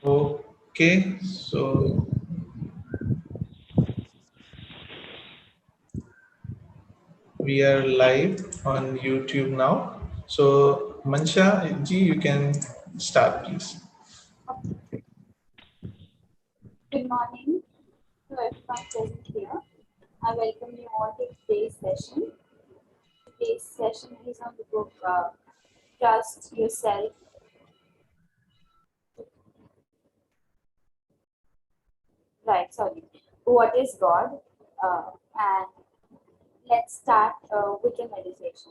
Okay, so we are live on YouTube now. So Mansha ji, you can start, please. Good morning to everyone present here. I welcome you all to today's session. Today's session is on the book Trust Yourself. Right, sorry. What is God? And let's start with the meditation.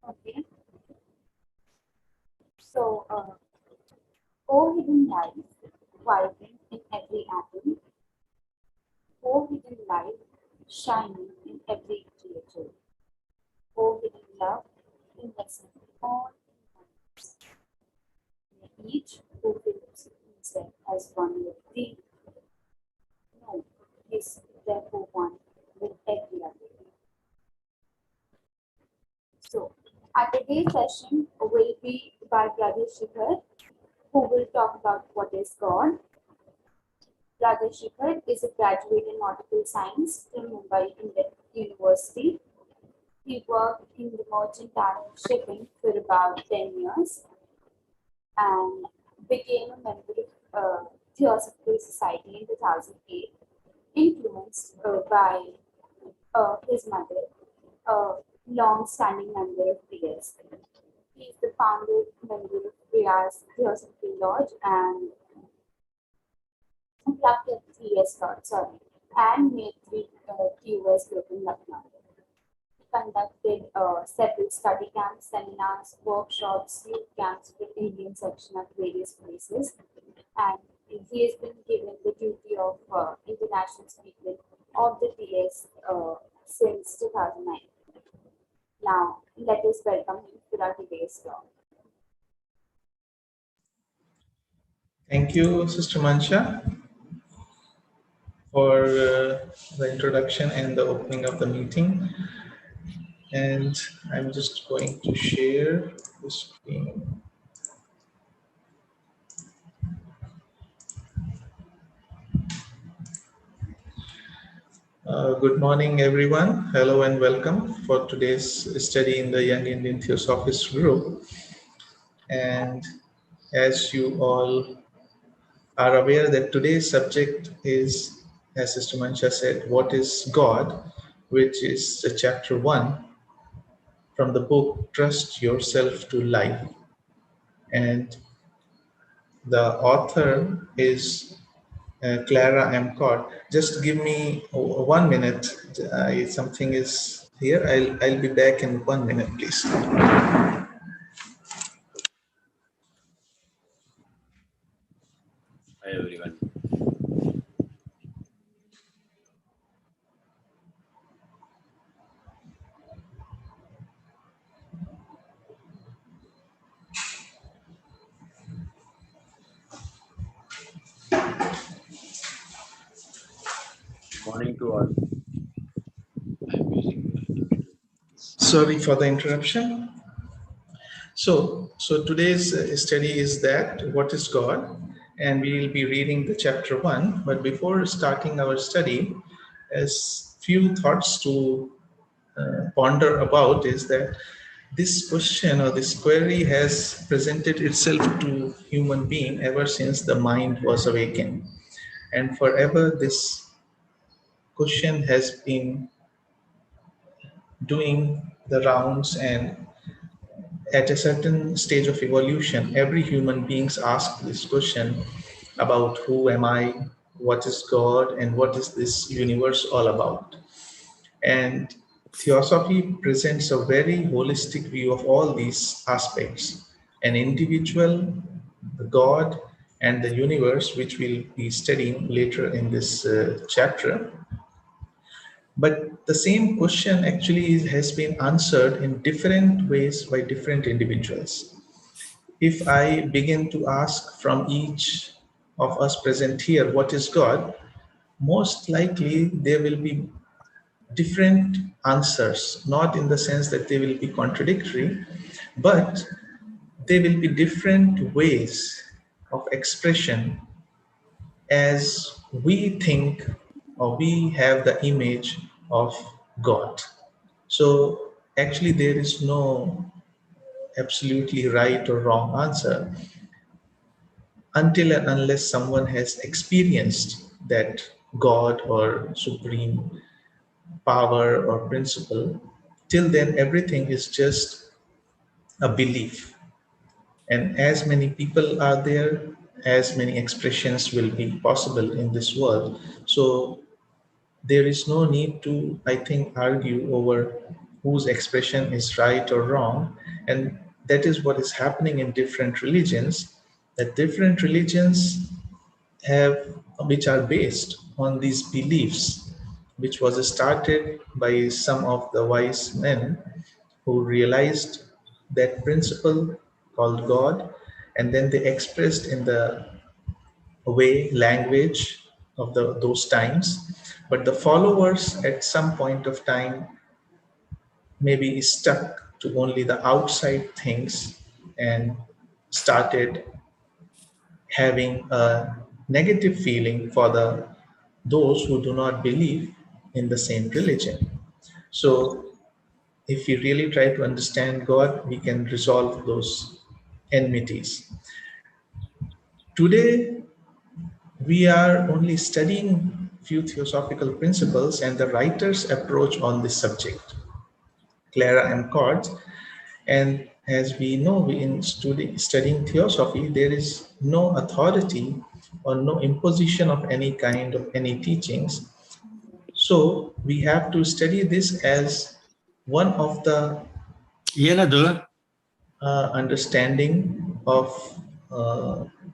Okay. So, O hidden life, vibrant in every atom. O hidden light, shining in every creature. O hidden love, innocent all lives. May each who feels himself as one with thee, know is therefore one with every other. So, our today's session will be by Brother Shikhar, who will talk about what is God. Brother Shikhar is a graduate in nautical science from Mumbai University. He worked in the merchantile shipping for about 10 years and became a member of Theosophical Society in 2008, influenced by his mother, a long-standing member of PS. He is the founder member of Riya's Theosophical Lodge and plucked at 3 years Lodge, sorry, and made 3 QS group in Lucknow. He conducted several study camps, seminars, workshops, youth camps for Indian section at various places, and he has been given the duty of international speaker of the TS since 2009. Now, let us welcome him for our today's talk. Thank you, Sister Mansha, for the introduction and the opening of the meeting. And I'm just going to share the screen. Good morning, everyone. Hello and welcome for today's study in the Young Indian Theosophist group. And as you all are aware that today's subject is, as Sister Mansha said, what is God, which is chapter 1 from the book Trust Yourself to Life. And the author is Clara M. Just give me 1 minute. Something is here. I'll be back in 1 minute, please. Hi everyone. Morning to all. I'm using. Sorry for the interruption. So today's study is that what is God, and we will be reading the chapter 1. But before starting our study, as few thoughts to ponder about is that this question or this query has presented itself to human being ever since the mind was awakened, and forever this question has been doing the rounds. And at a certain stage of evolution, every human beings ask this question about who am I, what is God, and what is this universe all about. And theosophy presents a very holistic view of all these aspects: an individual, the God, and the universe, which we'll be studying later in this chapter. But the same question actually has been answered in different ways by different individuals. If I begin to ask from each of us present here, what is God? Most likely there will be different answers, not in the sense that they will be contradictory, but they will be different ways of expression as we think or we have the image of God. So actually, there is no absolutely right or wrong answer until and unless someone has experienced that God or supreme power or principle. Till then, everything is just a belief. And as many people are there, as many expressions will be possible in this world. So there is no need to, I think, argue over whose expression is right or wrong. And that is what is happening in different religions, that different religions have, which are based on these beliefs, which was started by some of the wise men who realized that principle called God, and then they expressed in the way, language of those times. But the followers at some point of time maybe stuck to only the outside things and started having a negative feeling for those who do not believe in the same religion. So if we really try to understand God, we can resolve those enmities. Today, we are only studying few theosophical principles and the writer's approach on this subject, Clara and Cord. And as we know, in studying theosophy, there is no authority or no imposition of any kind of any teachings. So we have to study this as one of the Iyan na do. understanding of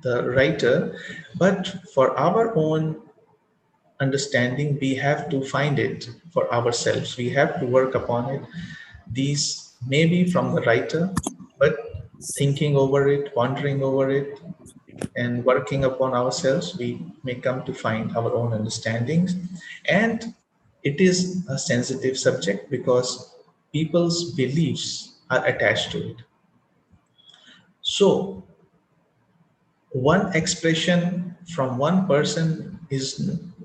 the writer, but for our own understanding, we have to find it for ourselves. We have to work upon it. These may be from the writer, but thinking over it, pondering over it, and working upon ourselves, we may come to find our own understandings. And it is a sensitive subject because people's beliefs are attached to it. So one expression from one person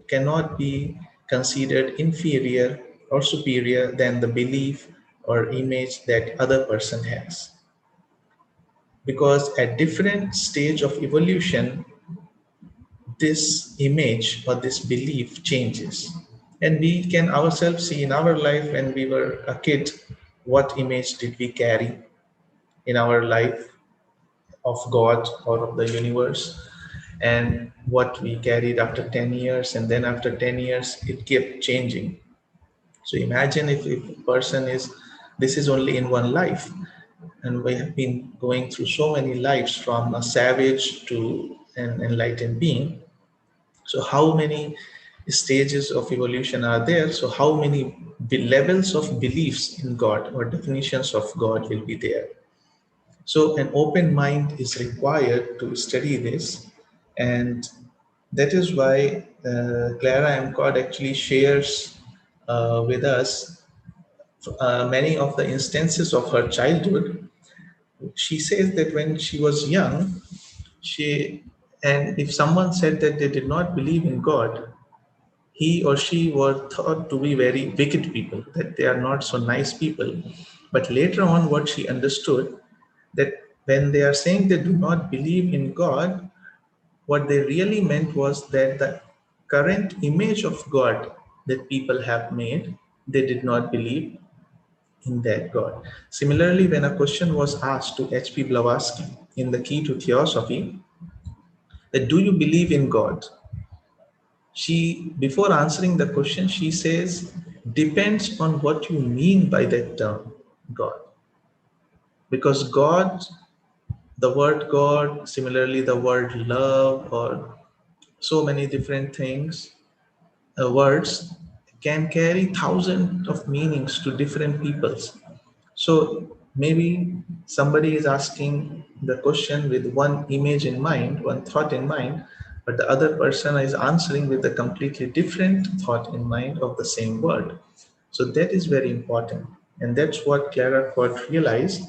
cannot be considered inferior or superior than the belief or image that other person has, because at different stage of evolution this image or this belief changes. And we can ourselves see in our life when we were a kid, what image did we carry in our life of God or of the universe, and what we carried after 10 years, and then after 10 years it kept changing. So imagine if a person is, this is only in one life, and we have been going through so many lives from a savage to an enlightened being. So how many stages of evolution are there? So how many levels of beliefs in God or definitions of God will be there? So an open mind is required to study this, and that is why Clara M. Cod actually shares with us many of the instances of her childhood. She says that when she was young, and if someone said that they did not believe in God, he or she were thought to be very wicked people, that they are not so nice people. But later on, what she understood, that when they are saying they do not believe in God, what they really meant was that the current image of God that people have made, they did not believe in that God. Similarly, when a question was asked to H.P. Blavatsky in The Key to Theosophy, that do you believe in God? She, before answering the question, she says, depends on what you mean by that term, God. Because God, the word God, similarly the word love, or so many different things, words can carry thousands of meanings to different peoples. So maybe somebody is asking the question with one image in mind, one thought in mind, but the other person is answering with a completely different thought in mind of the same word. So that is very important. And that's what Clara Quad realized,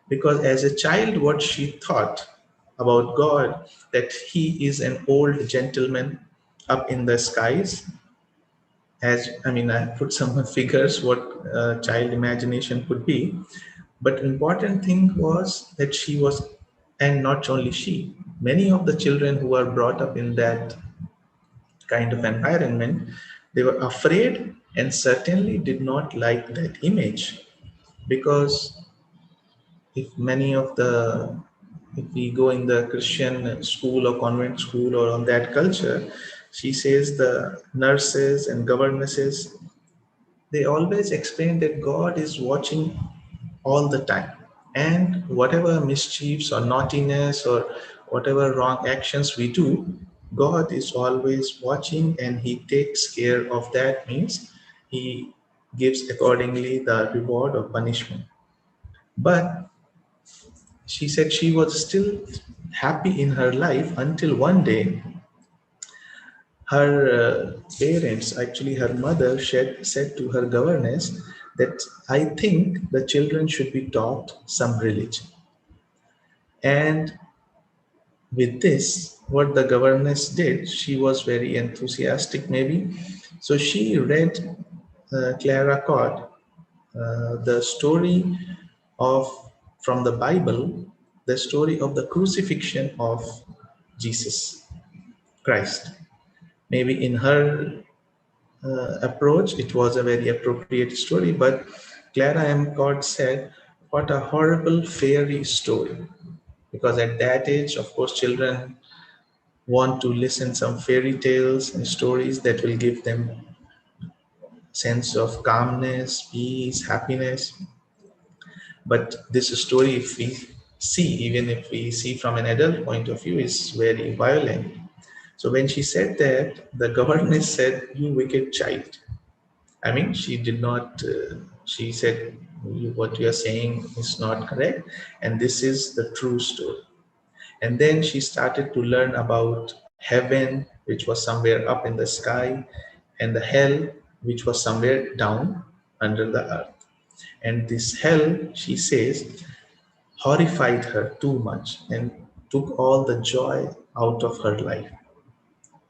because as a child, what she thought about God, that he is an old gentleman up in the skies. As I mean, I put some figures what child imagination could be, but important thing was that she was, and not only she, many of the children who are brought up in that kind of environment, they were afraid and certainly did not like that image. Because if many of the, if we go in the Christian school or convent school or on that culture, she says the nurses and governesses, they always explain that God is watching all the time. And whatever mischiefs or naughtiness or whatever wrong actions we do, God is always watching and He takes care of that, means He gives accordingly the reward or punishment. But she said she was still happy in her life until one day her parents, actually her mother, said to her governess that I think the children should be taught some religion. And with this, what the governess did, she was very enthusiastic maybe. So she read Clara Cod, the story of, from the Bible, the story of the crucifixion of Jesus Christ. Maybe in her approach, it was a very appropriate story, but Clara M. Cod said, what a horrible fairy story. Because at that age, of course, children want to listen some fairy tales and stories that will give them sense of calmness, peace, happiness. But this story, if we see, even if we see from an adult point of view, is very violent. So when she said that, the governess said, you wicked child. I mean, she did not, she said, what you are saying is not correct. And this is the true story. And then she started to learn about heaven, which was somewhere up in the sky, and the hell, which was somewhere down under the earth. And this hell, she says, horrified her too much and took all the joy out of her life.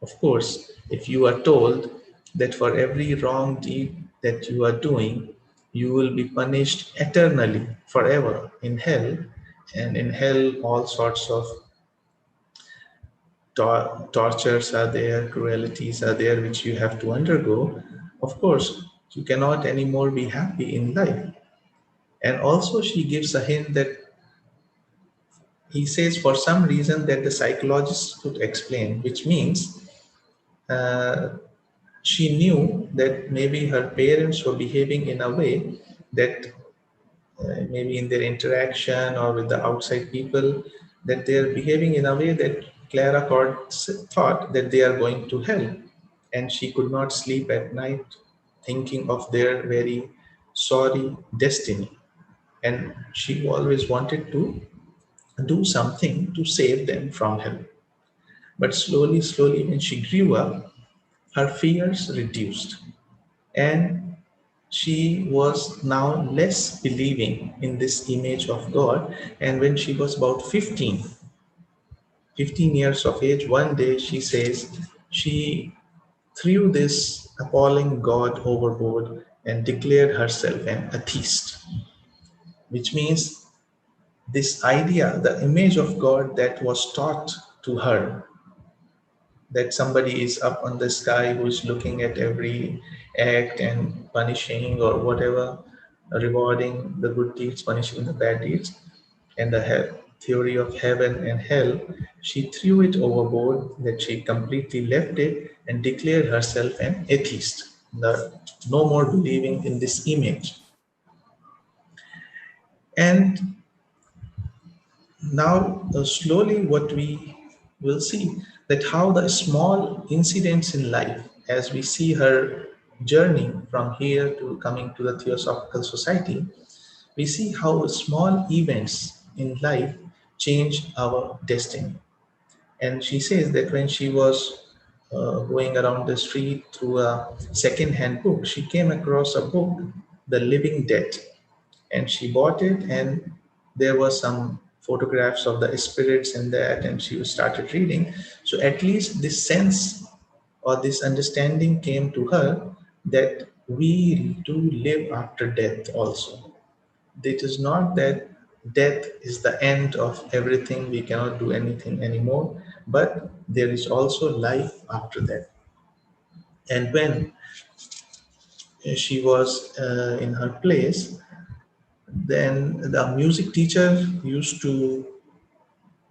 Of course, if you are told that for every wrong deed that you are doing, you will be punished eternally, forever in hell, and in hell, all sorts of tortures are there, cruelties are there, which you have to undergo. Of course, you cannot anymore be happy in life. And also, she gives a hint that he says for some reason that the psychologists could explain, which means uh, she knew that maybe her parents were behaving in a way that maybe in their interaction or with the outside people, that they are behaving in a way that Clara Cord thought that they are going to hell. And she could not sleep at night thinking of their very sorry destiny. And she always wanted to do something to save them from hell. But slowly, slowly, when she grew up, her fears reduced. And she was now less believing in this image of God. And when she was about 15 years of age, one day she says she threw this appalling god overboard and declared herself an atheist, which means this idea, the image of God that was taught to her, that somebody is up on the sky who's looking at every act and punishing or whatever, rewarding the good deeds, punishing the bad deeds, and the theory of heaven and hell, she threw it overboard, that she completely left it and declared herself an atheist. No more believing in this image. And now, slowly, what we will see that how the small incidents in life, as we see her journey from here to coming to the Theosophical Society, we see how small events in life change our destiny. And she says that when she was going around the street through a second-hand book, she came across a book, The Living Dead, and she bought it, and there were some photographs of the spirits in that, and she started reading. So at least this sense or this understanding came to her that we do live after death also. It is not that death is the end of everything, we cannot do anything anymore, but there is also life after that. And when she was in her place, then the music teacher used to,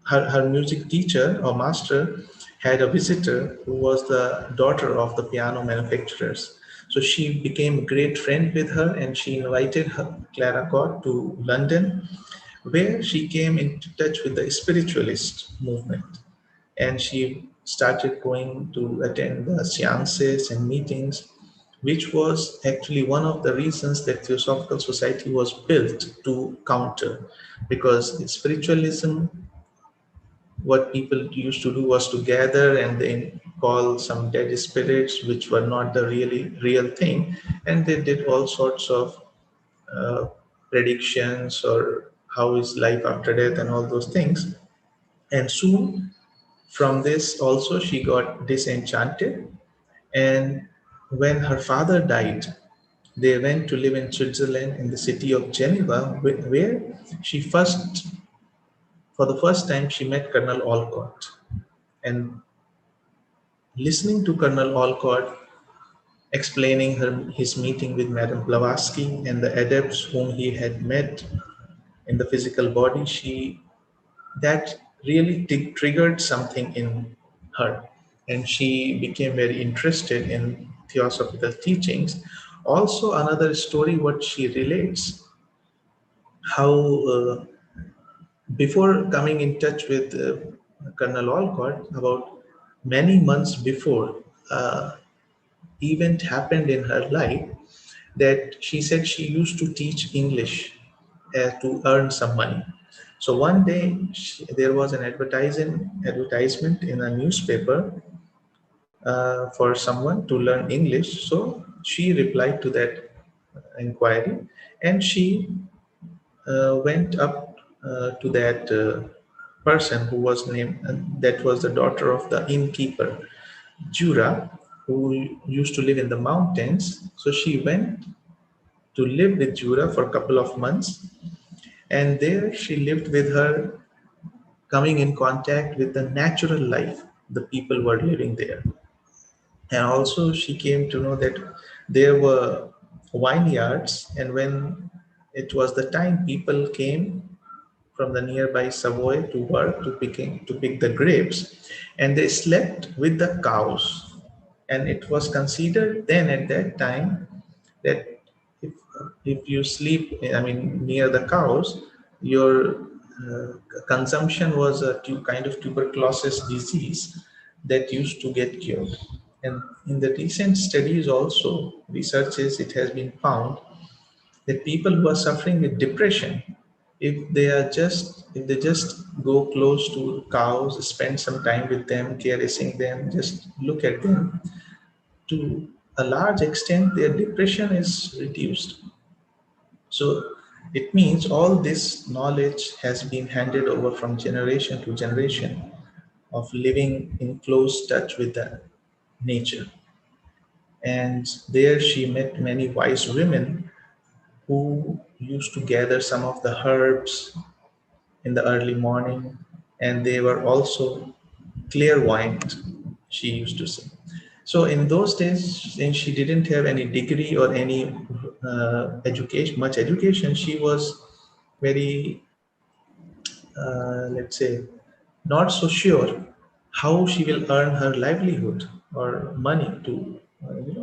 her music teacher or master had a visitor who was the daughter of the piano manufacturers. So she became a great friend with her, and she invited her, Clara to London, where she came into touch with the spiritualist movement. And she started going to attend the seances and meetings, which was actually one of the reasons that Theosophical Society was built to counter. Because spiritualism, what people used to do was to gather and then call some dead spirits, which were not the really real thing, and they did all sorts of uh, predictions or how is life after death and all those things. And soon from this also she got disenchanted, and when her father died, they went to live in Switzerland in the city of Geneva, where she first, for the first time, she met Colonel Olcott. And listening to Colonel Olcott explaining his meeting with Madame Blavatsky and the adepts whom he had met in the physical body, that really triggered something in her, and she became very interested in theosophical teachings. Also, another story what she relates, how before coming in touch with Colonel Olcott, about many months before, event happened in her life that she said she used to teach English to earn some money. So one day there was an advertisement in a newspaper for someone to learn English. So she replied to that inquiry, and she went up to that person who was named, that was the daughter of the innkeeper, Jura, who used to live in the mountains. So she went to live with Jura for a couple of months, and there she lived with her, coming in contact with the natural life the people were living there. And also she came to know that there were vineyards, and when it was the time, people came from the nearby Savoy to work to pick the grapes, and they slept with the cows. And it was considered then at that time that if, if you sleep, I mean, near the cows, your consumption was a kind of tuberculosis disease that used to get cured. And in the recent studies also, researches, it has been found that people who are suffering with depression, if they just go close to cows, spend some time with them, caressing them, just look at them, to a large extent their depression is reduced. So it means all this knowledge has been handed over from generation to generation of living in close touch with the nature. And there she met many wise women who used to gather some of the herbs in the early morning, and they were also clairvoyant, she used to say. So in those days, since she didn't have any degree or any much education, she was very, let's say, not so sure how she will earn her livelihood or money to,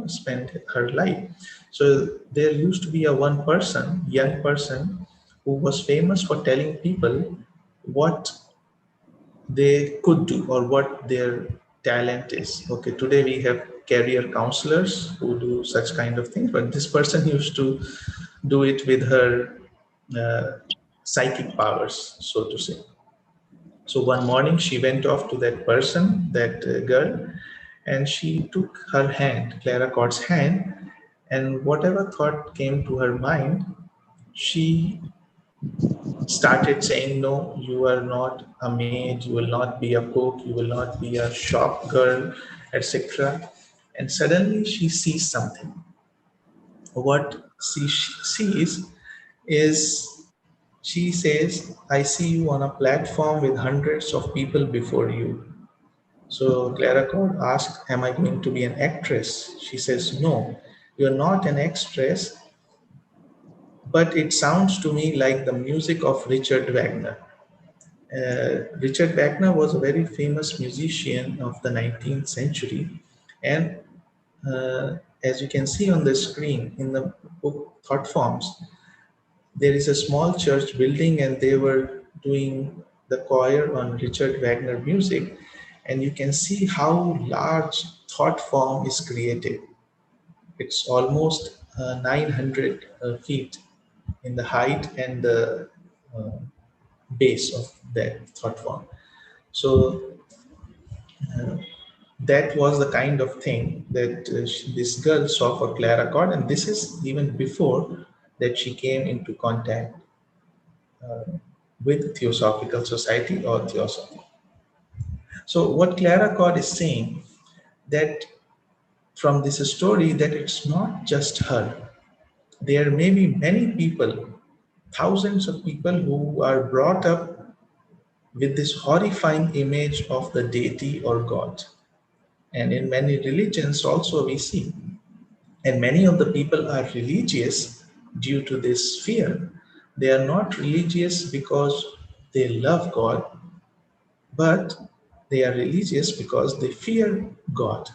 spend her life. So there used to be a one person, young person, who was famous for telling people what they could do or what their talent is. Okay, today we have career counselors who do such kind of things, but this person used to do it with her psychic powers, so to say. So one morning she went off to that person, that girl, and she took her hand, Clara Cott's hand, and whatever thought came to her mind, she started saying, no, you are not a maid, you will not be a cook, you will not be a shop girl, etc. And suddenly she sees something. What she sees is, she says, I see you on a platform with hundreds of people before you. So Clara Cord asked, am I going to be an actress? She says, no, you're not an actress, but it sounds to me like the music of Richard Wagner. Richard Wagner was a very famous musician of the 19th century. And as you can see on the screen in the book Thought Forms, there is a small church building and they were doing the choir on Richard Wagner music. And you can see how large thought form is created. It's almost 900 feet in the height and the uh, base of that thought form. So uh, that was the kind of thing that this girl saw for Clara Cord, and this is even before that she came into contact with Theosophical Society or Theosophy. So what Clara Cord is saying, that from this story, that it's not just her. There may be many people, thousands of people who are brought up with this horrifying image of the deity or God. And in many religions also we see. And many of the people are religious due to this fear. They are not religious because they love God, but they are religious because they fear God.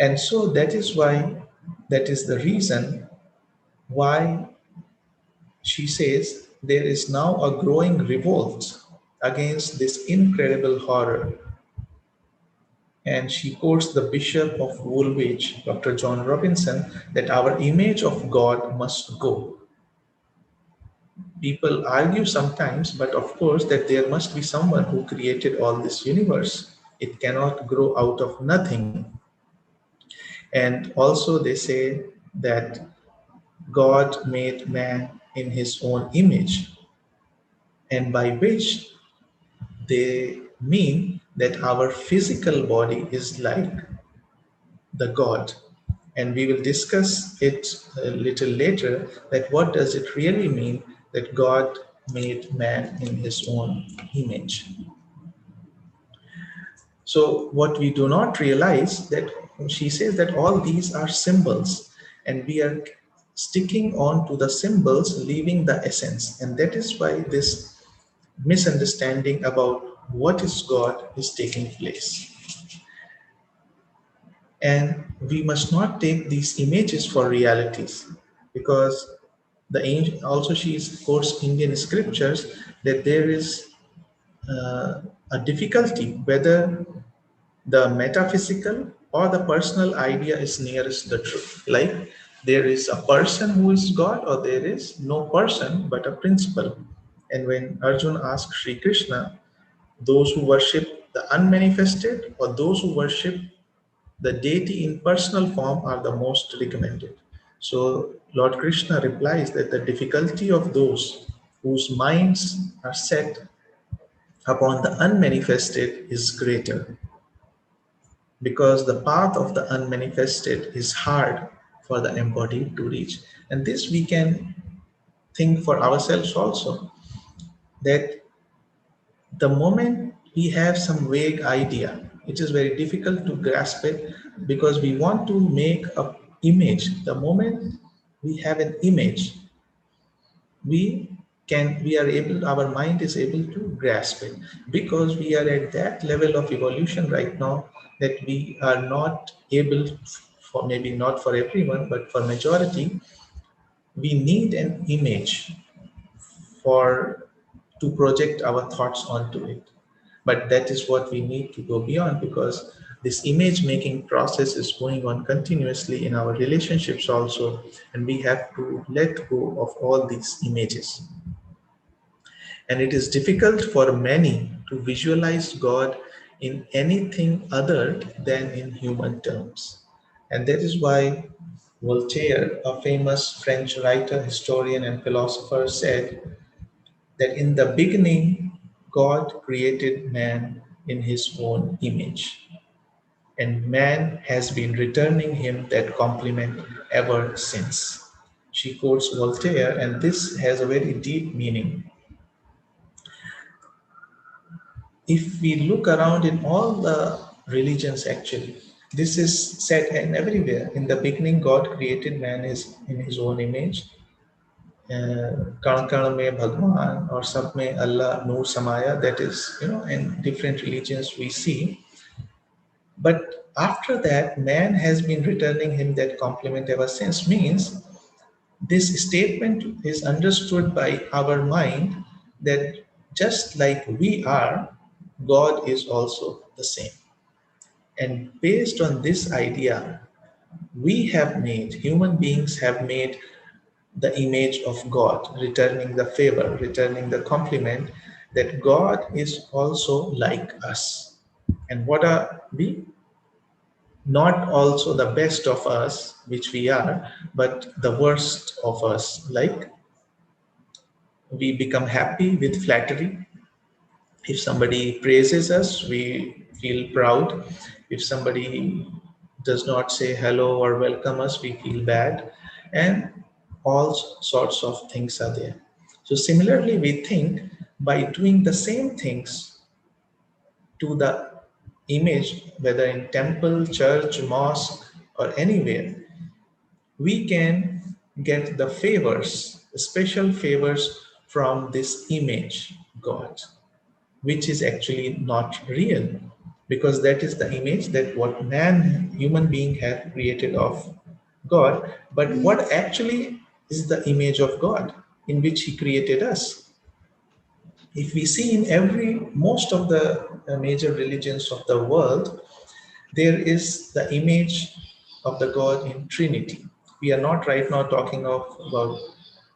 And so that is why, that is the reason why she says there is now a growing revolt against this incredible horror. And she quotes the Bishop of Woolwich, Dr. John Robinson, that our image of God must go. People argue sometimes, but of course, that there must be someone who created all this universe. It cannot grow out of nothing. And also, they say that God made man in his own image, and by which they mean that our physical body is like the God. And we will discuss it a little later, that what does it really mean that God made man in his own image. So what we do not realize, that she says that all these are symbols and we are sticking on to the symbols, leaving the essence. And that is why this misunderstanding about what is God is taking place. And we must not take these images for realities, because the angel, also she quotes Indian scriptures, that there is a difficulty whether the metaphysical or the personal idea is nearest the truth. Like there is a person who is God, or there is no person but a principle. And when Arjun asked Sri Krishna, those who worship the unmanifested or those who worship the deity in personal form are the most recommended. So Lord Krishna replies that the difficulty of those whose minds are set upon the unmanifested is greater. because the path of the unmanifested is hard for the embodied to reach. And this we can think for ourselves also, that the moment we have some vague idea, it is very difficult to grasp it because we want to make a image. The moment we have an image, we are able, our mind is able to grasp it, because we are at that level of evolution right now that we are not able, for maybe not for everyone, but for majority, we need an image for to project our thoughts onto it. But that is what we need to go beyond, because this image making process is going on continuously in our relationships also, and we have to let go of all these images. And it is difficult for many to visualize God in anything other than in human terms. And that is why Voltaire, a famous French writer, historian, and philosopher, said that in the beginning, God created man in his own image, and man has been returning him that compliment ever since. She quotes Voltaire, and this has a very deep meaning. If we look around in all the religions, actually, this is said and everywhere. In the beginning, God created man is in his own image. कण कण में भगवान और सब में Allah नूर समाया. That is, in different religions we see. But after that, man has been returning him that compliment ever since. Means this statement is understood by our mind that just like we are, God is also the same. And based on this idea, human beings have made the image of God, returning the favor, returning the compliment that God is also like us. And what are we? Not also the best of us, which we are, but the worst of us. Like, we become happy with flattery. If somebody praises us, we feel proud. If somebody does not say hello or welcome us, we feel bad. And all sorts of things are there. So similarly, we think by doing the same things to the image, whether in temple, church, mosque, or anywhere, we can get the favors, special favors from this image, God, which is actually not real, because that is the image that what human being have created of God. But what actually is the image of God in which he created us? If we see in most of the major religions of the world, there is the image of the God in Trinity. We are not right now talking about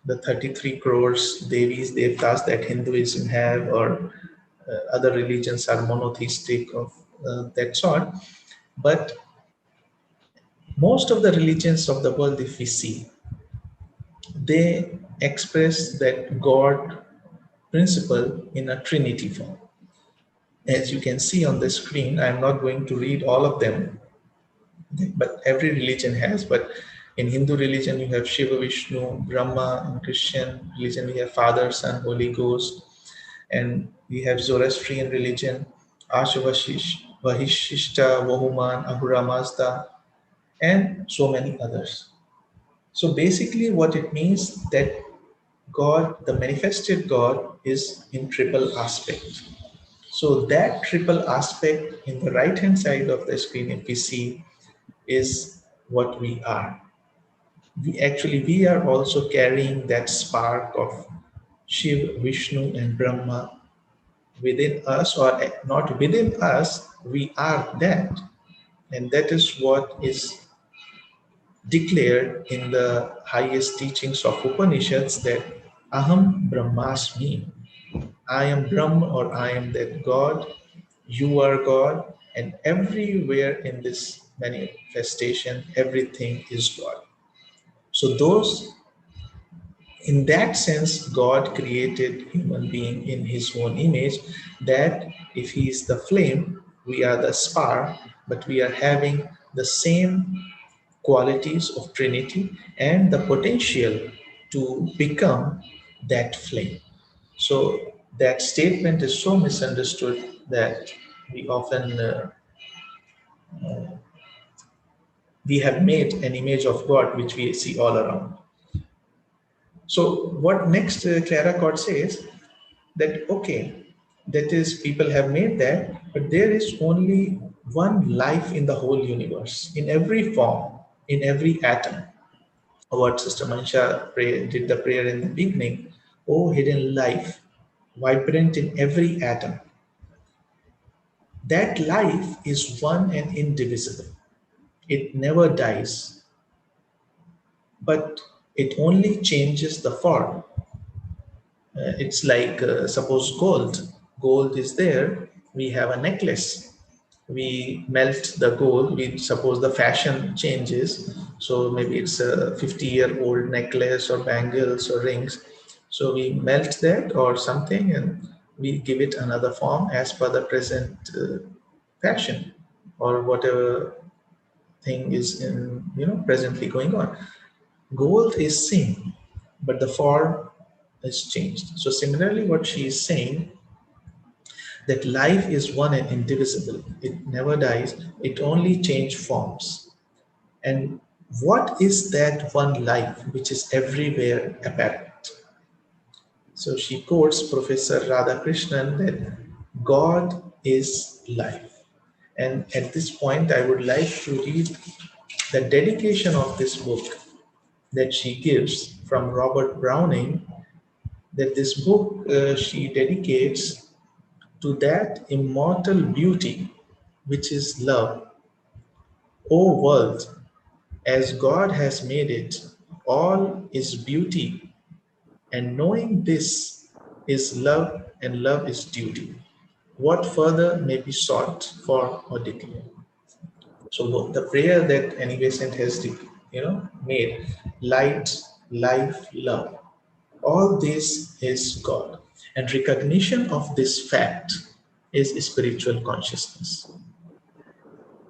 the 33 crores Devis, Devtas that Hinduism have, or other religions are monotheistic of that sort. But most of the religions of the world, if we see, they express that God principle in a Trinity form. As you can see on the screen, I'm not going to read all of them, but every religion has. But in Hindu religion, you have Shiva, Vishnu, Brahma. In Christian religion, we have Father, Son, Holy Ghost. And we have Zoroastrian religion, Ashvashish, Vahishishta, Vohuman, Ahura Mazda, and so many others. So basically what it means that God, the manifested God, is in triple aspect. So that triple aspect in the right hand side of the screen, if we see, is what we are. We are also carrying that spark of Shiv, Vishnu, and Brahma within us, or not within us, we are that. And that is what is declared in the highest teachings of Upanishads, that Aham Brahmasmi. I am Brahma, or I am that God, you are God, and everywhere in this manifestation, everything is God. So in that sense, God created human being in his own image, that if he is the flame, we are the spark, but we are having the same qualities of Trinity and the potential to become that flame. So that statement is so misunderstood that we often we have made an image of God which we see all around. So what next Clara Cott says that okay, that is people have made that, but there is only one life in the whole universe, in every form, in every atom. What Sister Mansha did the prayer in the beginning, oh hidden life, vibrant in every atom. That life is one and indivisible. It never dies, but it only changes the form. It's like suppose gold. Gold is there. We have a necklace. We melt the gold. We suppose the fashion changes. So maybe it's a 50-year-old necklace or bangles or rings. So we melt that or something and we give it another form as per the present fashion or whatever thing is in presently going on. Gold is same, but the form is changed. So similarly, what she is saying that life is one and indivisible. It never dies. It only changes forms. And what is that one life which is everywhere apparent? So she quotes Professor Radhakrishnan that God is life. And at this point, I would like to read the dedication of this book that she gives from Robert Browning, that this book she dedicates to that immortal beauty which is love. O world, as God has made it, all is beauty, and knowing this is love, and love is duty. What further may be sought for or declared? So the prayer that Annie Saint has, made, light, life, love. All this is God. And recognition of this fact is spiritual consciousness.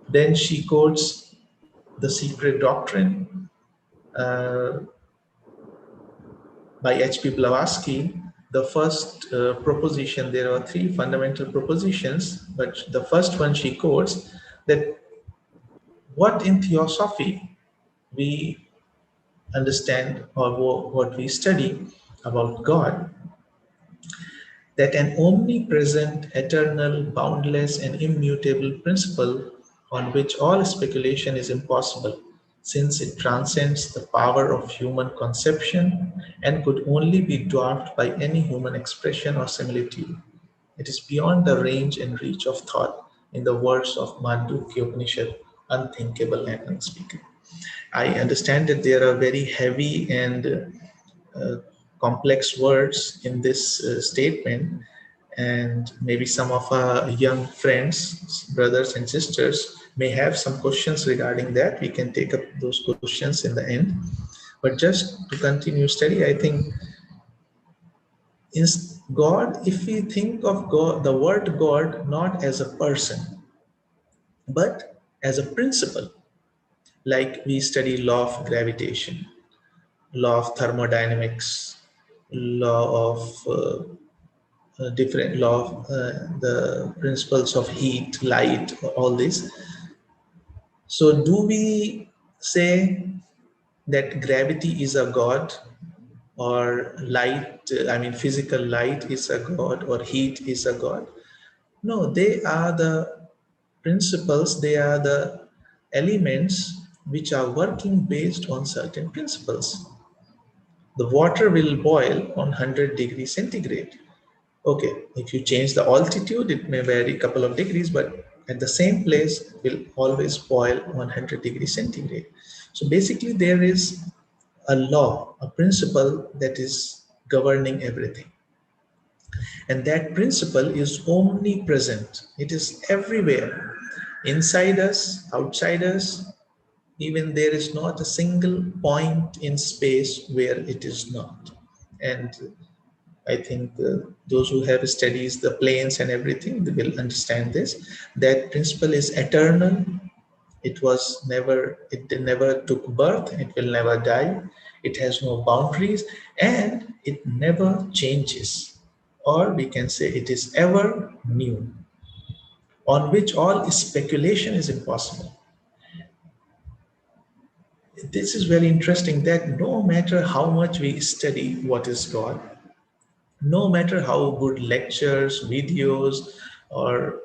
Then she quotes The Secret Doctrine by H.P. Blavatsky. The first proposition, there are three fundamental propositions, but the first one she quotes that what in theosophy we understand or what we study about God, that an omnipresent, eternal, boundless, and immutable principle on which all speculation is impossible, since it transcends the power of human conception and could only be dwarfed by any human expression or similitude. It is beyond the range and reach of thought, in the words of Mandukya Upanishad, unthinkable and unspeakable. I understand that there are very heavy and complex words in this statement, and maybe some of our young friends, brothers and sisters, may have some questions regarding that. We can take up those questions in the end. But just to continue study, I think is God, if we think of God, the word God, not as a person, but as a principle, like we study law of gravitation, law of thermodynamics, law of different law of the principles of heat, light, all this. So do we say that gravity is a god, or light, I mean physical light is a god, or heat is a god? No, they are the principles, they are the elements which are working based on certain principles. The water will boil on 100 degrees centigrade. Okay, if you change the altitude, it may vary a couple of degrees, but at the same place will always boil 100 degrees centigrade. So basically there is a law, a principle that is governing everything. And that principle is omnipresent. It is everywhere, inside us, outside us. Even there is not a single point in space where it is not. And I think those who have studies the planes and everything, they will understand this. That principle is eternal. It never took birth. It will never die. It has no boundaries, and it never changes. Or we can say it is ever new, on which all speculation is impossible. This is very interesting that no matter how much we study what is God, no matter how good lectures, videos, or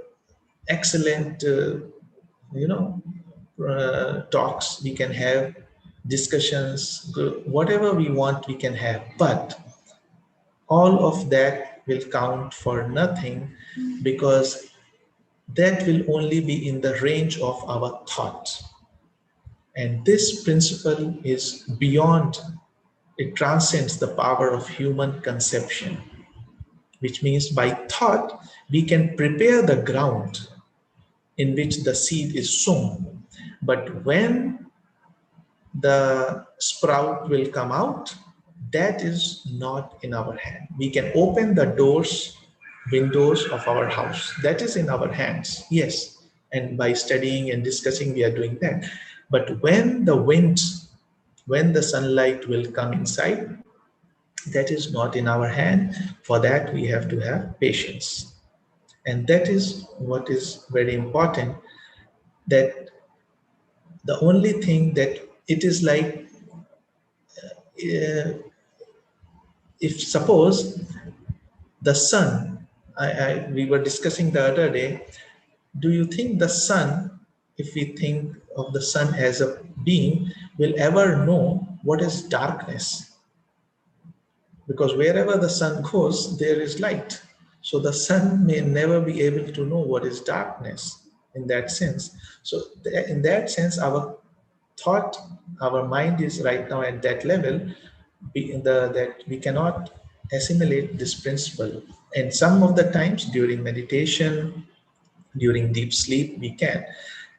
excellent, talks we can have, discussions, whatever we want, we can have, but all of that will count for nothing because that will only be in the range of our thought. And this principle is beyond, it transcends the power of human conception, which means by thought, we can prepare the ground in which the seed is sown. But when the sprout will come out, that is not in our hand. We can open the doors, windows of our house. That is in our hands, yes. And by studying and discussing, we are doing that. But when the wind, when the sunlight will come inside, that is not in our hand. For that, we have to have patience. And that is what is very important, that the only thing that it is like, uh, if suppose the sun, we were discussing the other day, do you think the sun, if we think of the sun as a being, will ever know what is darkness? Because wherever the sun goes, there is light. So the sun may never be able to know what is darkness in that sense. So in that sense, our thought, our mind is right now at that level, that we cannot assimilate this principle. And some of the times during meditation, during deep sleep, we can.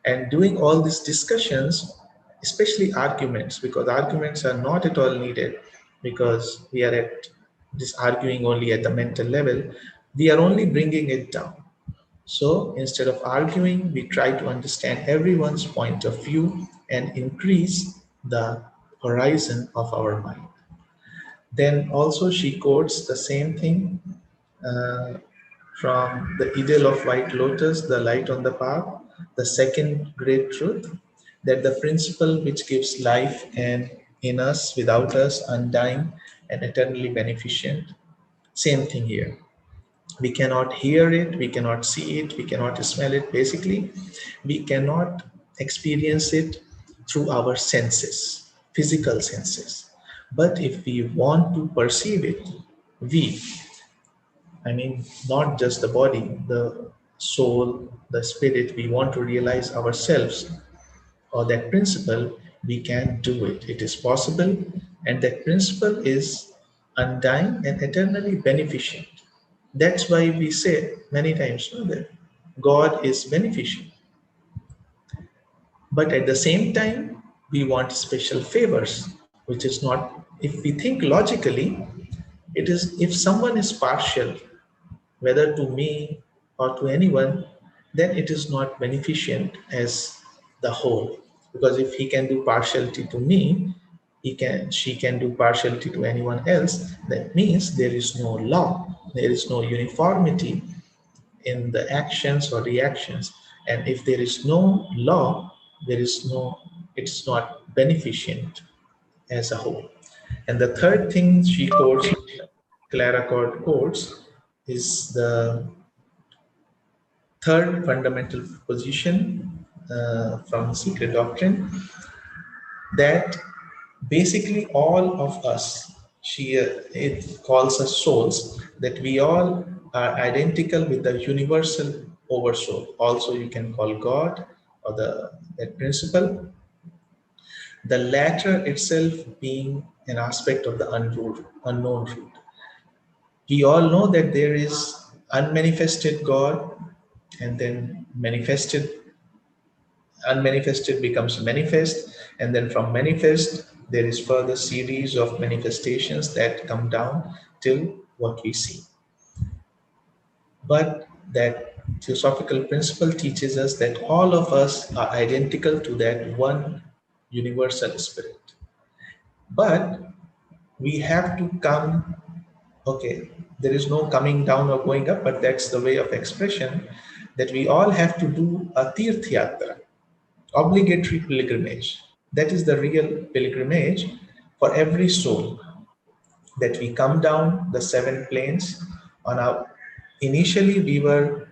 And doing all these discussions, especially arguments, because arguments are not at all needed, because we are at this arguing only at the mental level, we are only bringing it down. So instead of arguing, we try to understand everyone's point of view and increase the horizon of our mind. Then also she quotes the same thing uh, from the Idyll of White Lotus, the light on the path, the second great truth, that the principle which gives life and in us, without us, undying and eternally beneficent. Same thing here. We cannot hear it, we cannot see it, we cannot smell it. Basically, we cannot experience it through our senses, physical senses. But if we want to perceive it, we, I mean, not just the body, the soul, the spirit, we want to realize ourselves or that principle, we can do it. It is possible, and that principle is undying and eternally beneficent. That's why we say many times, no, that God is beneficent. But at the same time, we want special favors, which is not, if we think logically, it is if someone is partial, whether to me or to anyone, then it is not beneficent as the whole. Because if he can do partiality to me, she can do partiality to anyone else. That means there is no law, there is no uniformity in the actions or reactions. And if there is no law, there is no, it's not beneficent as a whole. And the third thing she quotes, Clara quotes, is the third fundamental position from secret doctrine, that basically all of us, it calls us souls, that we all are identical with the universal oversoul. Also, you can call God or that principle. The latter itself being an aspect of the unknown root. We all know that there is unmanifested God, and then unmanifested becomes manifest, and then from manifest there is further series of manifestations that come down till what we see. But that theosophical principle teaches us that all of us are identical to that one universal spirit. But we have to come, okay, there is no coming down or going up, but that's the way of expression, that we all have to do a Tirth Yatra, obligatory pilgrimage. That is the real pilgrimage for every soul, that we come down the seven planes on our, initially we were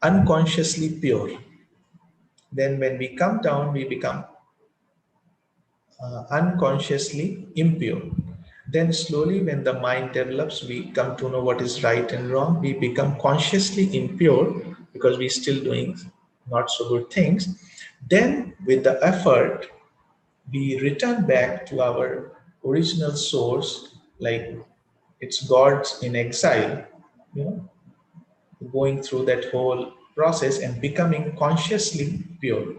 unconsciously pure. Then when we come down, we become unconsciously impure. Then slowly when the mind develops, we come to know what is right and wrong. We become consciously impure because we're still doing not so good things. Then with the effort, we return back to our original source, like it's God's in exile, you know, going through that whole process and becoming consciously pure.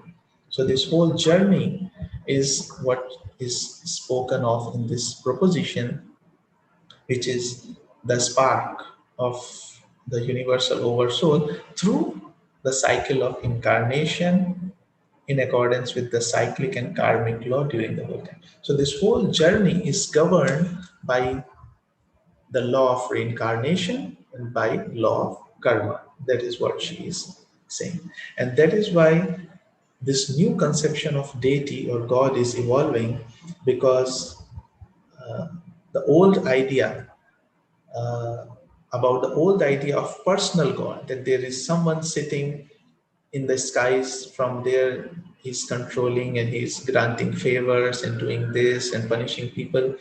So this whole journey is what is spoken of in this proposition, which is the spark of the universal oversoul through the cycle of incarnation in accordance with the cyclic and karmic law during the whole time. So this whole journey is governed by the law of reincarnation and by law of karma. That is what she is saying. And that is why this new conception of deity or God is evolving, because uh, the old idea uh, about the old idea of personal God, that there is someone sitting in the skies, from there he's controlling and he's granting favors and doing this and punishing people.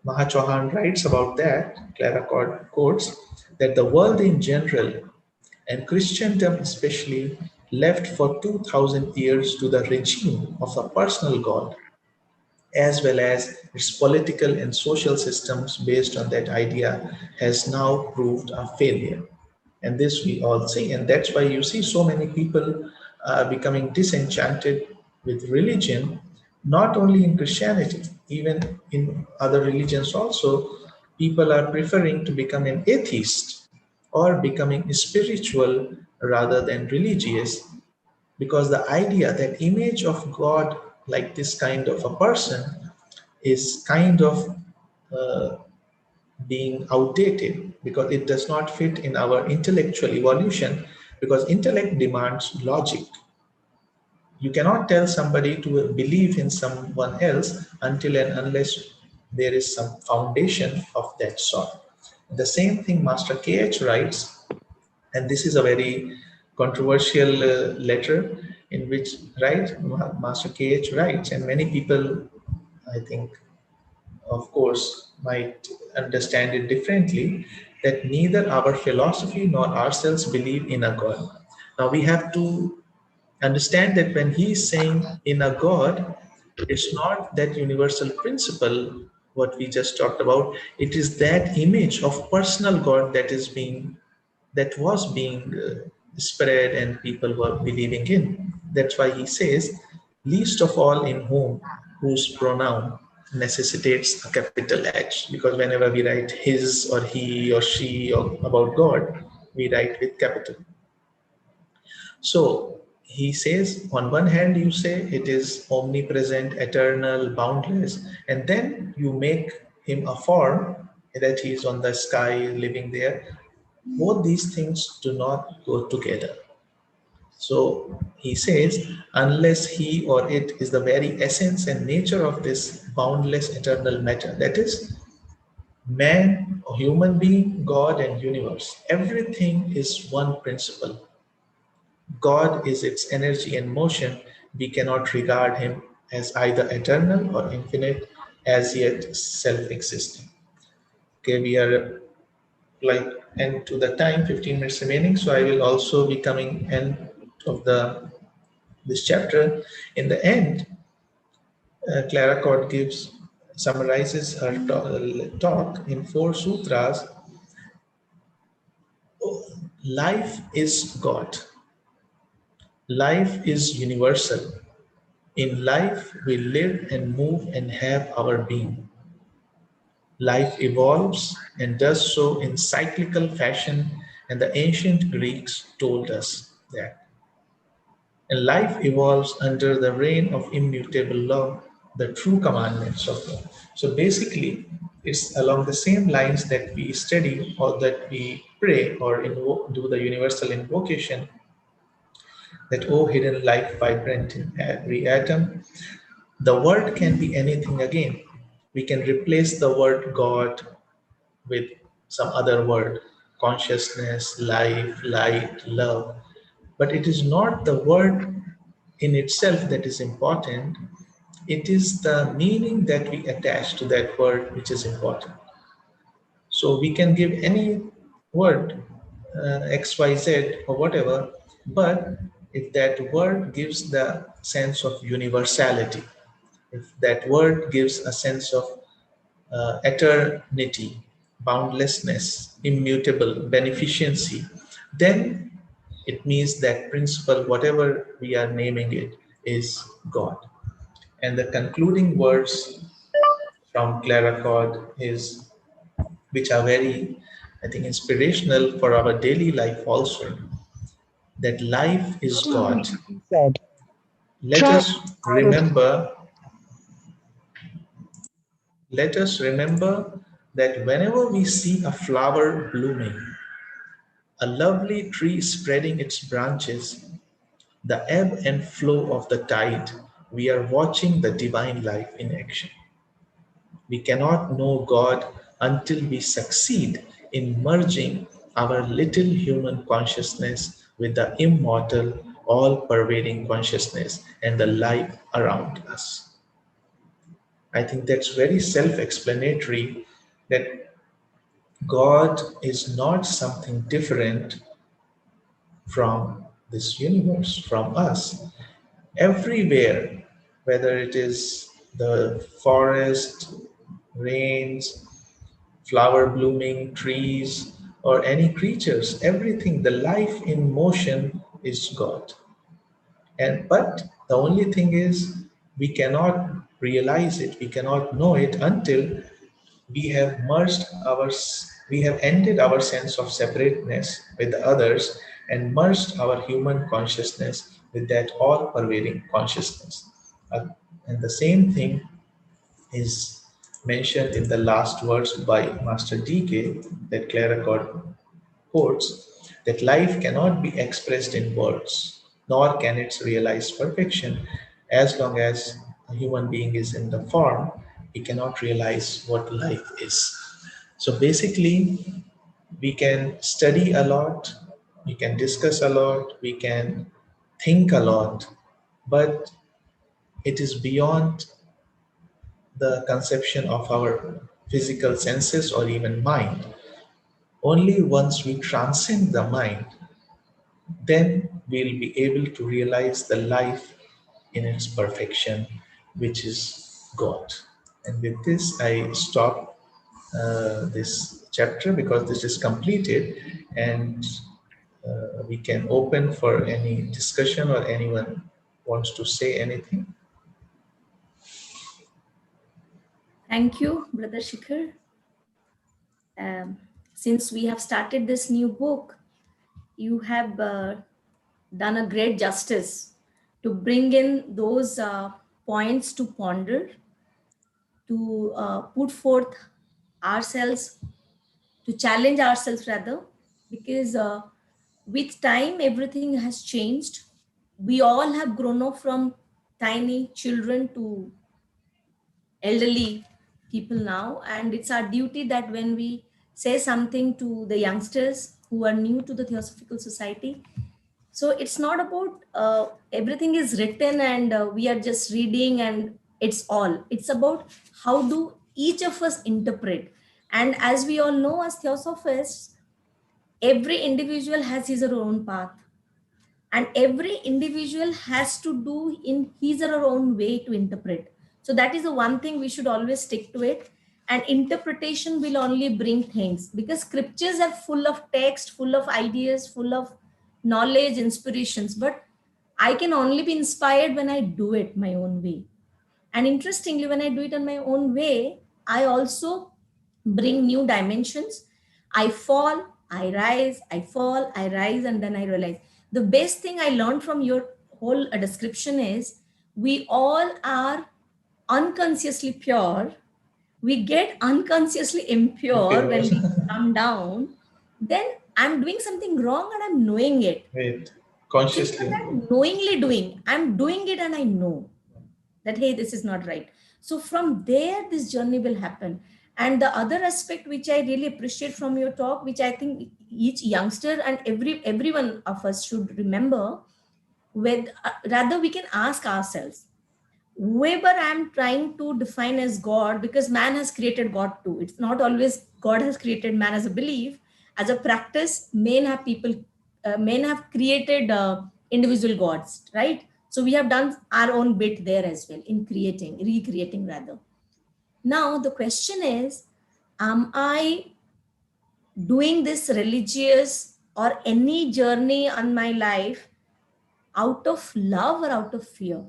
Ch-1 writes about that, Clara quotes, that the world in general and Christendom especially left for 2000 years to the regime of a personal God, as well as its political and social systems based on that idea, has now proved a failure. And this we all see, and that's why you see so many people becoming disenchanted with religion, not only in Christianity, even in other religions also. People are preferring to become an atheist or becoming spiritual rather than religious, because the idea, that image of God like this kind of a person, is kind of uh, being outdated, because it does not fit in our intellectual evolution, because intellect demands logic. You cannot tell somebody to believe in someone else until and unless there is some foundation of that sort. The same thing Master KH writes, and this is a very controversial letter in which, right, Master KH writes, and many people, I think, of course, might understand it differently, that neither our philosophy nor ourselves believe in a God. Now we have to understand that when he is saying in a God, it's not that universal principle what we just talked about. It is that image of personal God that was being spread and people were believing in. That's why he says, least of all in whom, whose pronoun necessitates a capital H, because whenever we write his or he or she or about God, we write with capital. So he says, on one hand, you say it is omnipresent, eternal, boundless, and then you make him a form that he is on the sky living there. Both these things do not go together. So he says, unless he or it is the very essence and nature of this boundless eternal matter, that is, man, a human being, God, and universe, everything is one principle. God is its energy and motion. We cannot regard him as either eternal or infinite, as yet self existing. Okay, we are like end to the time, 15 minutes remaining, so I will also be coming end of the this chapter. In the end, Clara Cott gives summarizes her talk in 4 sutras. Life is God, life is universal. In life we live and move and have our being. Life evolves and does so in cyclical fashion, and the ancient Greeks told us that. And life evolves under the reign of immutable law, the true commandments of God. So basically, it's along the same lines that we study or that we pray or do the universal invocation that, oh, hidden life vibrant in every atom. The word can be anything again. We can replace the word God with some other word, consciousness, life, light, love. But it is not the word in itself that is important. It is the meaning that we attach to that word which is important. So we can give any word, X, Y, Z, or whatever, but if that word gives the sense of universality, if that word gives a sense of eternity, boundlessness, immutable, beneficency, then it means that principle, whatever we are naming it, is God. And the concluding words from Clara is, which are very, I think, inspirational for our daily life also, that life is God. Said. Let us remember, let us remember that whenever we see a flower blooming, a lovely tree spreading its branches, the ebb and flow of the tide, we are watching the divine life in action. We cannot know God until we succeed in merging our little human consciousness with the immortal, all pervading consciousness and the life around us. I think that's very self explanatory that God is not something different from this universe, from us. Everywhere, whether it is the forest, rains, flower blooming, trees, or any creatures, everything, the life in motion is God. And but the only thing is we cannot realize it, we cannot know it until we have merged our, we have ended our sense of separateness with the others and merged our human consciousness with that all pervading consciousness. And the same thing is mentioned in the last words by Master DK that Clara quotes, that life cannot be expressed in words, nor can its realized perfection. As long as a human being is in the form, he cannot realize what life is. So basically, we can study a lot, we can discuss a lot, we can think a lot, but it is beyond the conception of our physical senses or even mind. Only once we transcend the mind, then we'll be able to realize the life in its perfection, which is God. And with this, I stop this chapter because this is completed, and we can open for any discussion or anyone wants to say anything. Thank you, Brother Shikhar. Since we have started this new book, you have done a great justice to bring in those points to ponder, to put forth ourselves, to challenge ourselves rather, because with time everything has changed. We all have grown up from tiny children to elderly people now, and it's our duty that when we say something to the youngsters who are new to the Theosophical Society, so it's not about everything is written and we are just reading and it's about how do each of us interpret. And as we all know, as Theosophists, every individual has his or her own path, and every individual has to do in his or her own way to interpret. So that is the one thing we should always stick to it. And interpretation will only bring things, because scriptures are full of text, full of ideas, full of knowledge, inspirations, but I can only be inspired when I do it my own way. And interestingly, when I do it in my own way, I also bring new dimensions. I fall, I rise, I fall, I rise, and then I realize. The best thing I learned from your whole description is we all are unconsciously pure. We get unconsciously impure Impure. when we come down. Then I'm doing something wrong and I'm knowing it. Wait, It's not consciously. that knowingly doing, I'm doing it and I know that hey, this is not right. So from there this journey will happen. And the other aspect which I really appreciate from your talk, which I think each youngster and everyone of us should remember, with rather we can ask ourselves, whoever I'm trying to define as God, because man has created God too. It's not always God has created man as a belief. As a practice, men have created individual gods, right? So we have done our own bit there as well in recreating rather. Now the question is, am I doing this religious or any journey on my life out of love or out of fear?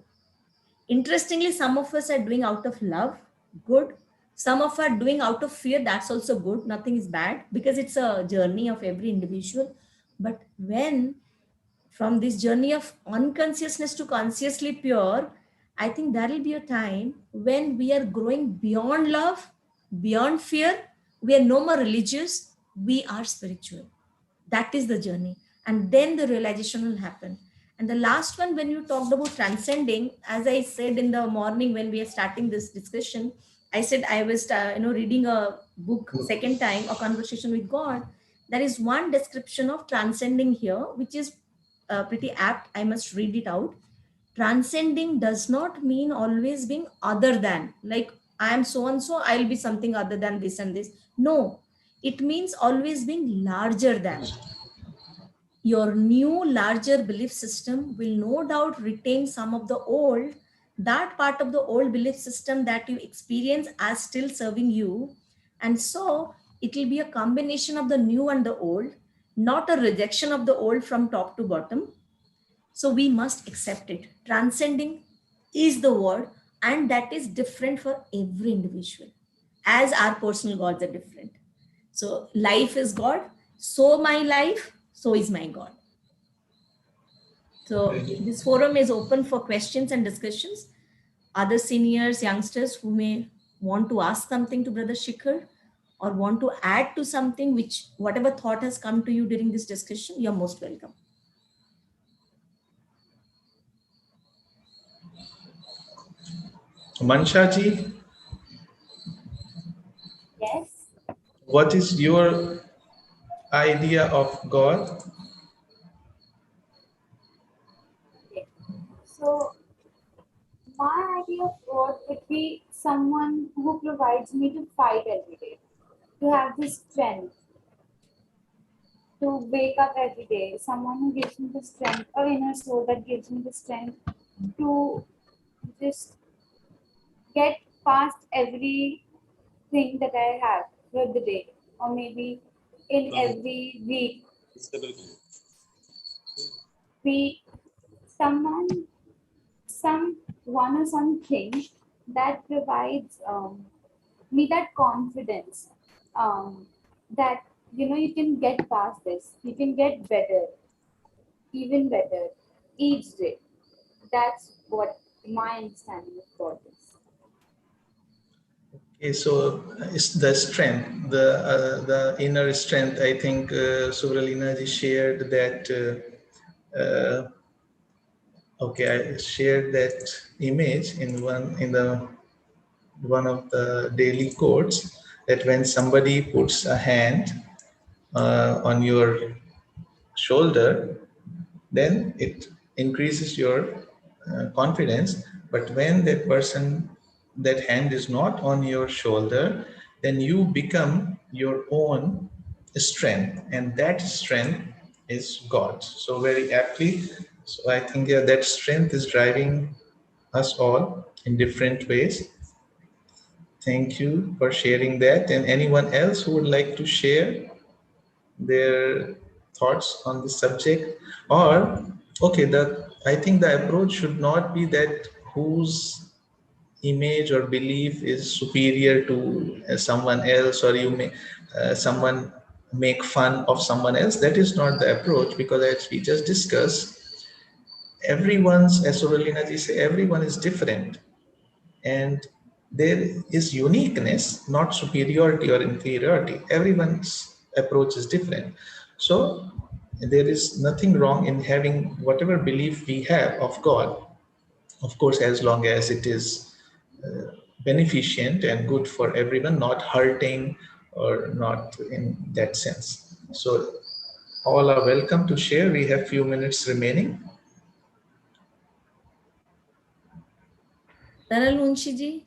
Interestingly, some of us are doing out of love, good. Some of us are doing out of fear, that's also good. Nothing is bad because it's a journey of every individual. But when from this journey of unconsciousness to consciously pure, I think there will be a time when we are growing beyond love, beyond fear. We are no more religious, we are spiritual. That is the journey. And then the realization will happen. And the last one, when you talked about transcending, as I said in the morning when we are starting this discussion, I said I was reading a book second time, A Conversation with God. There is one description of transcending here which is pretty apt. I must read it out. Transcending does not mean always being other than, like I am so and so, I'll be something other than this and this. No, it means always being larger than. Your new larger belief system will no doubt retain some of the old, that part of the old belief system that you experience as still serving you. And so it will be a combination of the new and the old, not a rejection of the old from top to bottom. So we must accept it. Transcending is the word, and that is different for every individual, as our personal gods are different. So life is God, so my life, so is my God. So this forum is open for questions and discussions. Other seniors, youngsters who may want to ask something to Brother Shikhar or want to add to something, which whatever thought has come to you during this discussion, you're most welcome. Manshaji, Yes. what is your idea of God? Okay. So my idea of God would be someone who provides me to fight every day, to have the strength to wake up every day, someone who gives me the strength, or inner soul that gives me the strength to just get past everything that I have for the day, or maybe in every week. Be someone or something that provides me that confidence, that you can get past this, you can get better, even better each day. That's what my understanding of God is. Okay, so it's the strength, the inner strength. I think Subralina ji shared that. Okay, I shared that image in one of the daily quotes, that when somebody puts a hand on your shoulder, then it increases your confidence. But when that hand is not on your shoulder, then you become your own strength, and that strength is God. So very aptly, so I think, yeah, that strength is driving us all in different ways. Thank you for sharing that. And anyone else who would like to share their thoughts on the subject? Or, okay, I think the approach should not be that whose image or belief is superior to someone else, or you may someone make fun of someone else. That is not the approach, because as we just discussed, everyone's, as Sorolina ji say, everyone is different, and there is uniqueness, not superiority or inferiority. Everyone's approach is different. So there is nothing wrong in having whatever belief we have of God, of course, as long as it is beneficent and good for everyone, not hurting or not in that sense. So all are welcome to share. We have few minutes remaining. Dhanalunshi ji,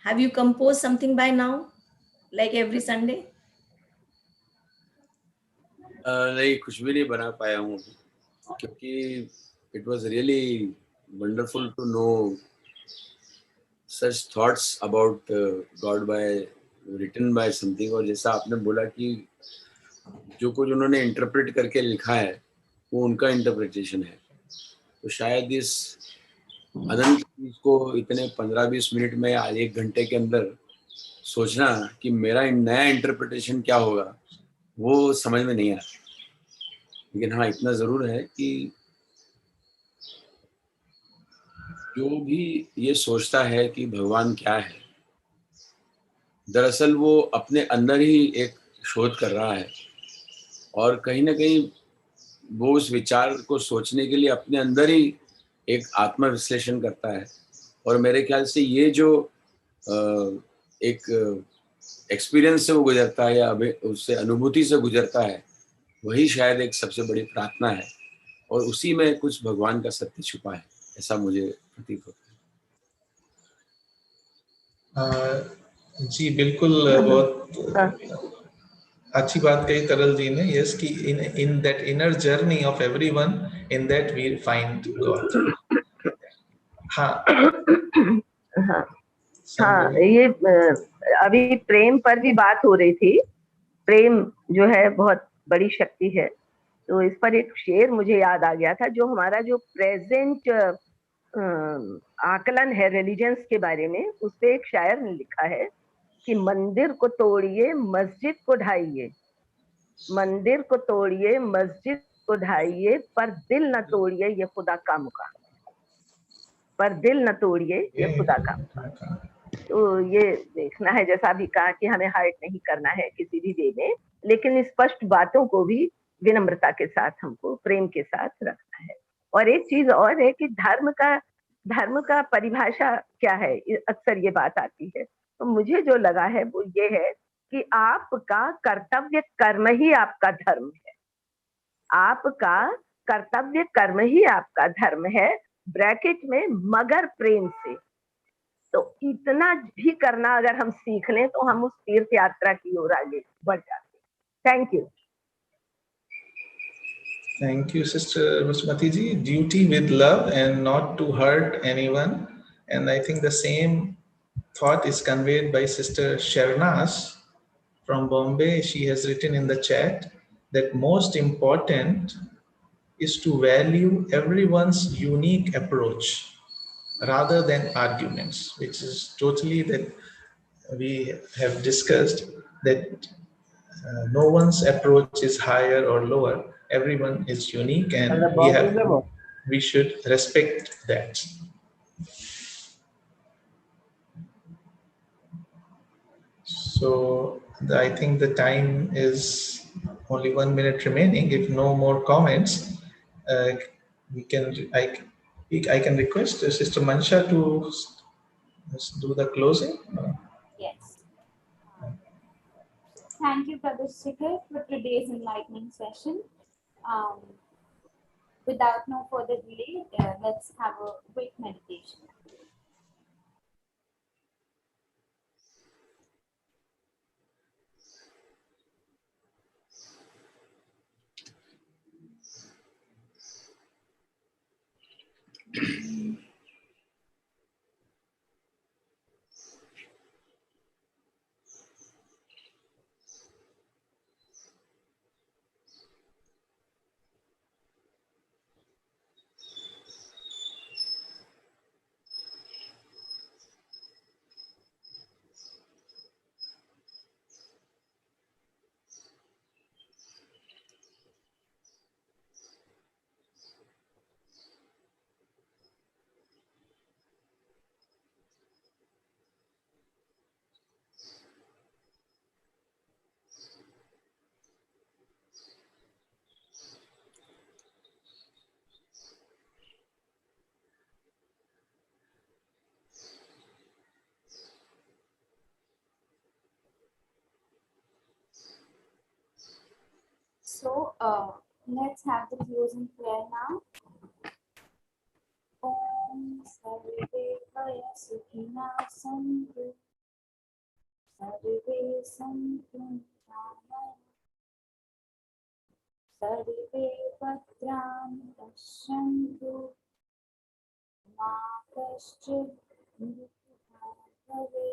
have you composed something by now, like every Sunday? नहीं, कुछ भी नहीं बना पाया हूँ क्योंकि it was really wonderful to know such thoughts about God by written by something. और जैसा आपने बोला कि जो कुछ उन्होंने इंटरप्रेट करके लिखा है वो उनका इंटरप्रिटेशन है, तो शायद इस अनंत चीज को इतने 15-20 मिनट में आज 1 घंटे के अंदर सोचना कि मेरा नया इंटरप्रिटेशन क्या होगा वो समझ में नहीं आया। लेकिन हाँ, इतना जरूर है कि जो भी ये सोचता है कि भगवान क्या है, दरअसल वो अपने अंदर ही एक शोध कर रहा है, और कहीं ना कहीं वो उस विचार को सोचने के लिए अपने अंदर ही एक आत्मविश्लेषण करता है। और मेरे ख्याल से ये जो एक एक्सपीरियंस से वो गुजरता है या उससे अनुभूति से गुजरता है, वही शायद एक सबसे बड़ी प्रार्थना है, और उसी में कुछ भगवान का सत्य छुपा है, ऐसा मुझे प्रतीत होता है। जी बिल्कुल, बहुत अच्छी बात कही तरल जी ने। यस, कि in that inner journey of everyone, in that we find God. हाँ हाँ हाँ, ये अभी प्रेम पर भी बात हो रही थी। प्रेम जो है बहुत बड़ी शक्ति है, तो इस पर एक शेर मुझे याद आ गया था, जो हमारा जो प्रेजेंट आकलन है रिलीजन्स के बारे में, उस पे एक शायर ने लिखा है कि मंदिर को तोड़िए मस्जिद को ढाइए, मंदिर को तोड़िए मस्जिद को ढाइए, पर दिल न तोड़िए ये खुदा का मुका, पर दिल न तोड़िए ये खुदा का मुका। तो ये देखना है, जैसा भी कहा कि हमें हर्ट नहीं करना है किसी भी वे में, लेकिन स्पष्ट बातों को भी विनम्रता के साथ हमको प्रेम के साथ रखना है। और एक चीज और है कि धर्म का परिभाषा क्या है, अक्सर ये बात आती है, तो मुझे जो लगा है वो ये है कि आपका कर्तव्य कर्म ही आपका धर्म है, आपका कर्तव्य कर्म ही आपका धर्म है, ब्रैकेट में मगर प्रेम से। तो इतना भी करना अगर हम सीख लें तो हम उस तीर्थ यात्रा की ओर आगे बढ़ जाते। Thank you. Thank you, Sister Rusmati ji. Duty with love and not to hurt anyone. And I think the same thought is conveyed by Sister Sharnas from Bombay. She has written in the chat that most important is to value everyone's unique approach rather than arguments, which is totally that we have discussed, that no one's approach is higher or lower. Everyone is unique, and we should respect that. So I think the time is only 1 minute remaining. If no more comments, we can. I can request Sister Mansha to do the closing. Yes. Thank you, Brother Shikhar, for today's enlightening session. Without no further delay, let's have a quick meditation. Let's have the closing prayer now. Om Sarve Vaya Sukhina Sandhu Sarve Sandhu Nirmaya Sarve Bhadrani Pashyantu Ma Kaschid Bhave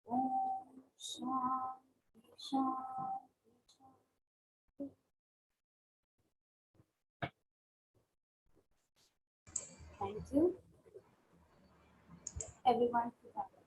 Om Shanti Shanti. Thank you, everyone, for that.